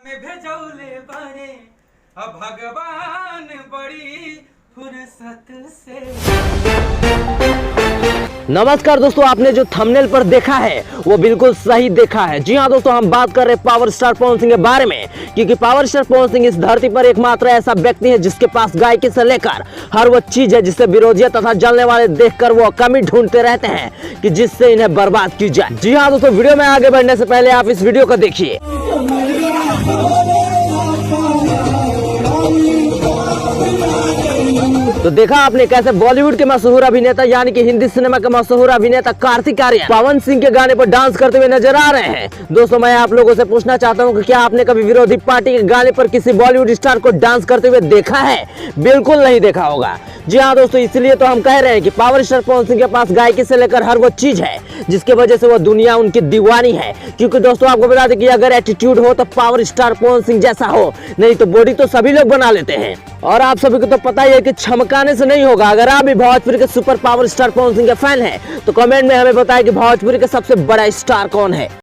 में भेजौले बारे अब भगवान बड़ी फुर्सत से। नमस्कार दोस्तों, आपने जो थंबनेल पर देखा है वो बिल्कुल सही देखा है। जी हाँ दोस्तों, हम बात कर रहे हैं पावर स्टार पवन सिंह के बारे में, क्योंकि पावर स्टार पवन सिंह इस धरती पर एकमात्र ऐसा व्यक्ति है जिसके पास गायकी से लेकर हर वो चीज है जिससे विरोधियों तथा जलने वाले देखकर वो कमी ढूंढते रहते हैं कि जिससे इन्हें बर्बाद की जाए। जी हाँ दोस्तों, वीडियो में आगे बढ़ने से पहले आप इस वीडियो को देखिए। तो देखा आपने कैसे बॉलीवुड के मशहूर अभिनेता यानी कि हिंदी सिनेमा के मशहूर अभिनेता कार्तिक आर्यन पवन सिंह के गाने पर डांस करते हुए नजर आ रहे हैं। दोस्तों, मैं आप लोगों से पूछना चाहता हूं कि क्या आपने कभी विरोधी पार्टी के गाने पर किसी बॉलीवुड स्टार को डांस करते हुए देखा है? बिल्कुल नहीं देखा होगा। जी हाँ दोस्तों, इसलिए तो हम कह रहे हैं कि पावर स्टार पवन सिंह के पास गायकी से लेकर हर वो चीज है जिसकी वजह से वो दुनिया उनकी दीवानी है। क्योंकि दोस्तों, आपको बता दें कि अगर एटीट्यूड हो तो पावर स्टार पवन सिंह जैसा हो, नहीं तो बॉडी तो सभी लोग बना लेते हैं। और आप सभी को तो पता ही है कि चमकाने से नहीं होगा। अगर आप भी भोजपुरी के super power star Pawan Singh के फैन हैं तो कमेंट में हमें बताएं कि भोजपुरी का सबसे बड़ा स्टार कौन है।